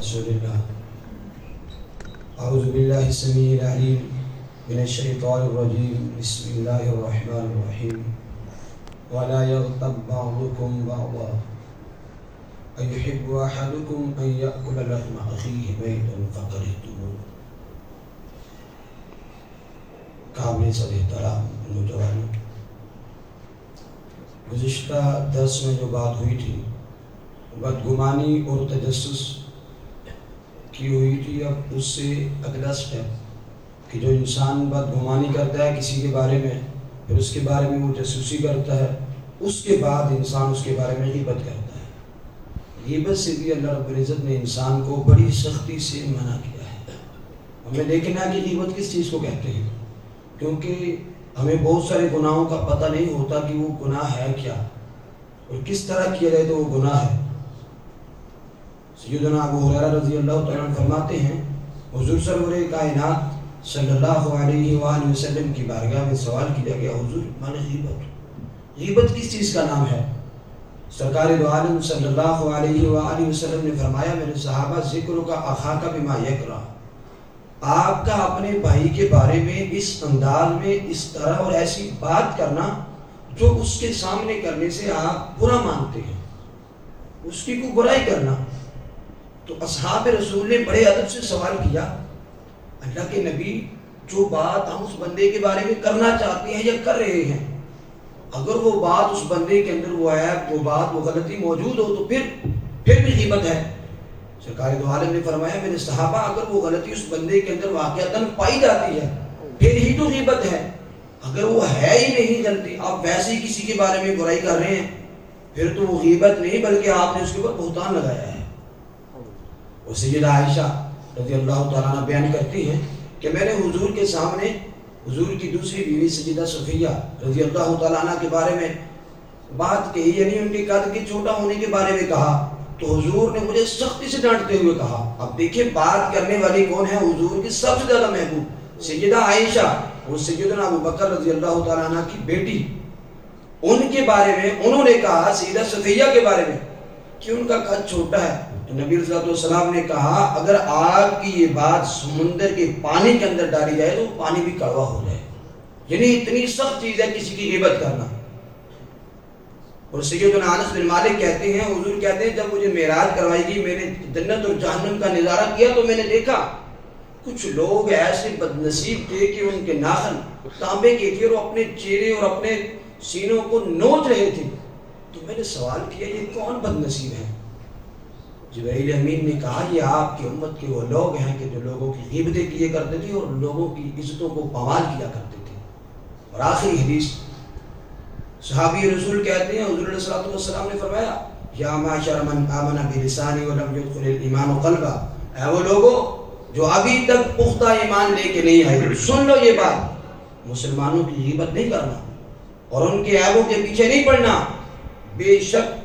رسول الله. أعوذ بالله السميع العليم من الشيطان الرجيم. بسم الله الرحمن الرحيم. ولا يغتب بعضكم بعضا أيحب أحدكم أن يأكل لحم أخيه ميتا فكرهتموه. قابل صدر احترام نوجوانوں، گزشتہ درس میں جو بات ہوئی تھی بدگمانی اور تجسس کی ہوئی تھی. اب اس سے اگلا سٹیپ کہ جو انسان بدگمانی کرتا ہے کسی کے بارے میں، پھر اس کے بارے میں وہ جاسوسی کرتا ہے، اس کے بعد انسان اس کے بارے میں غیبت کرتا ہے. غیبت سے بھی اللہ رب العزت نے انسان کو بڑی سختی سے منع کیا ہے. ہمیں دیکھنا ہے کہ غیبت کس چیز کو کہتے ہیں، کیونکہ ہمیں بہت سارے گناہوں کا پتہ نہیں ہوتا کہ وہ گناہ ہے کیا اور کس طرح کیا جائے تو وہ گناہ ہے. سیدنا ابو ہریرہ رضی اللہ تعالیٰ عنہ فرماتے ہیں حضور سرور کائنات صلی اللہ علیہ وآلہ وسلم کی بارگاہ میں سوال کیا گیا، حضور معنی غیبت کس چیز کا نام ہے؟ سرکار دو عالم صلی اللہ علیہ وآلہ وسلم نے فرمایا میرے صحابہ ذکر کا اخاک بما یکرہ، آپ کا اپنے بھائی کے بارے میں اس انداز میں اس طرح اور ایسی بات کرنا جو اس کے سامنے کرنے سے آپ برا مانتے ہیں، اس کی کوئی برائی کرنا. تو اصحاب رسول نے بڑے ادب سے سوال کیا، اللہ کے نبی جو بات ہم اس بندے کے بارے میں کرنا چاہتے ہیں یا کر رہے ہیں، اگر وہ بات اس بندے کے اندر وہ عیب، وہ بات، وہ غلطی موجود ہو تو پھر بھی غیبت ہے. سرکار دو عالم نے فرمایا میرے صحابہ اگر وہ غلطی اس بندے کے اندر واقعتاً پائی جاتی ہے پھر ہی تو غیبت ہے. اگر وہ ہے ہی نہیں غلطی، آپ ویسے ہی کسی کے بارے میں برائی کر رہے ہیں، پھر تو وہ غیبت نہیں بلکہ آپ نے اس کے اوپر بہتان لگایا ہے. اور سیدہ عائشہ رضی اللہ تعالیٰ عنہ بیان کرتی ہیں کہ میں نے حضور کے سامنے حضور کی دوسری بیوی سیدہ صفیہ رضی اللہ تعالیٰ عنہ کے بارے میں بات کہی، یعنی ان کے قد کے چھوٹا ہونے کے بارے میں کہا، تو حضور نے مجھے سختی سے ڈانٹتے ہوئے کہا. اب دیکھیں بات کرنے والی کون ہے؟ حضور کی سب سے زیادہ محبوب سیدہ عائشہ اور سیدنا ابو بکر رضی اللہ تعالیٰ عنہ کی بیٹی، ان کے بارے میں انہوں نے کہا سیدہ صفیہ کے بارے میں کہ ان کا قد چھوٹا ہے. نبی صلی اللہ علیہ وسلم نے کہا اگر آگ کی یہ بات سمندر کے پانی کے اندر ڈالی جائے تو پانی بھی کڑوا ہو جائے. یعنی اتنی سخت چیز ہے کسی کی غیبت کرنا. اور سیدنا انس بن مالک کہتے ہیں حضور کہتے ہیں جب مجھے معراج کروائی گئی میں نے جنت اور جہنم کا نظارہ کیا تو میں نے دیکھا کچھ لوگ ایسے بدنصیب تھے کہ ان کے ناخن تانبے کے تھے اور اپنے چہرے اور اپنے سینوں کو نوچ رہے تھے. تو میں نے سوال کیا یہ کون بدنصیب ہے؟ جبرائیل امین نے کہا یہ آپ کی امت کے وہ لوگ ہیں کہ جو لوگوں کی غیبتیں کیے کرتے تھے اور لوگوں کی عزتوں کو پامال کیا کرتے تھے. اور آخری حدیث صحابی رسول کہتے ہیں حضور علیہ السلام نے فرمایا یا معاشر من آمن بلسانی ولم يدخل الایمان قلبا، اے وہ لوگوں جو ابھی تک پختہ ایمان لے کے نہیں آئے، سن لو یہ بات، مسلمانوں کی غیبت نہیں کرنا اور ان کے عیبوں کے پیچھے نہیں پڑنا. بے شک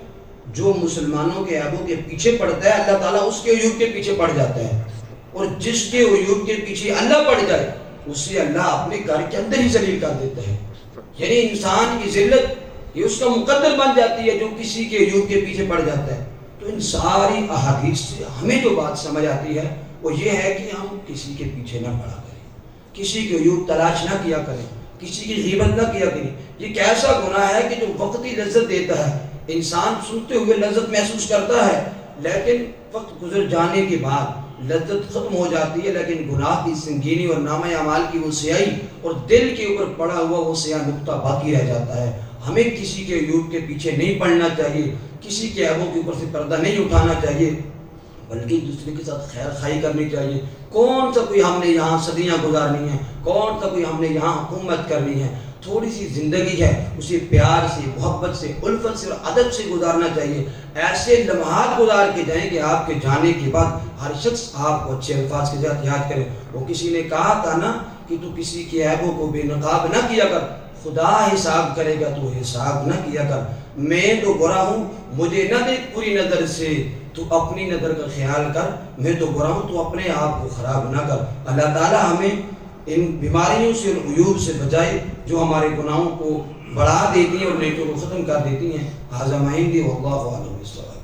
جو مسلمانوں کے عیبوں کے پیچھے پڑتا ہے اللہ تعالیٰ اس کے عیوب کے پیچھے پڑ جاتا ہے، اور جس کے عیوب کے پیچھے اللہ پڑ جائے اسے اللہ اپنے گھر کے اندر ہی ذلیل کر دیتا ہے. یعنی انسان کی ذلت یہ اس کا مقدر بن جاتی ہے جو کسی کے عیوب کے پیچھے پڑ جاتا ہے. تو ان ساری احادیث سے ہمیں جو بات سمجھ آتی ہے وہ یہ ہے کہ ہم کسی کے پیچھے نہ پڑا کریں، کسی کے عیوب تلاش نہ کیا کریں، کسی کی غیبت نہ کیا کریں. یہ ایک ایسا گناہ ہے کہ جو وقتی لذت دیتا ہے، انسان سنتے ہوئے لذت محسوس کرتا ہے لیکن وقت گزر جانے کے بعد لذت ختم ہو جاتی ہے، لیکن گناہ کی سنگینی اور نامہ اعمال کی وہ سیاہی اور دل کے اوپر پڑا ہوا وہ سیاہ نقطہ باقی رہ جاتا ہے. ہمیں کسی کے عیوب کے پیچھے نہیں پڑنا چاہیے، کسی کے عیبوں کے اوپر سے پردہ نہیں اٹھانا چاہیے، بلکہ دوسرے کے ساتھ خیر خائی کرنی چاہیے. کون سا کوئی ہم نے یہاں صدیاں گزارنی ہیں، کون سا کوئی ہم نے یہاں حکومت کرنی ہے. تھوڑی سی زندگی ہے اسے پیار سے، محبت سے، الفت سے اور ادب سے گزارنا چاہیے. ایسے لمحات گزار کے جائیں کہ آپ کے جانے کے بعد ہر شخص آپ کو اچھے الفاظ کے ساتھ یاد کرے. وہ کسی نے کہا تھا نا کہ تو کسی کے عیبوں کو بے نقاب نہ کیا کر، خدا حساب کرے گا تو حساب نہ کیا کر. میں تو برا ہوں مجھے نہ دیکھ پوری نظر سے، تو اپنی نظر کا خیال کر. میں تو برا ہوں تو اپنے آپ کو خراب نہ کر. اللہ تعالی ہمیں ان بیماریوں سے اور عیوب سے بچائے جو ہمارے گناہوں کو بڑھا دیتی ہیں اور نیکیوں کو ختم کر دیتی ہیں. ھذا ما عندی واللہ اعلم بالصواب.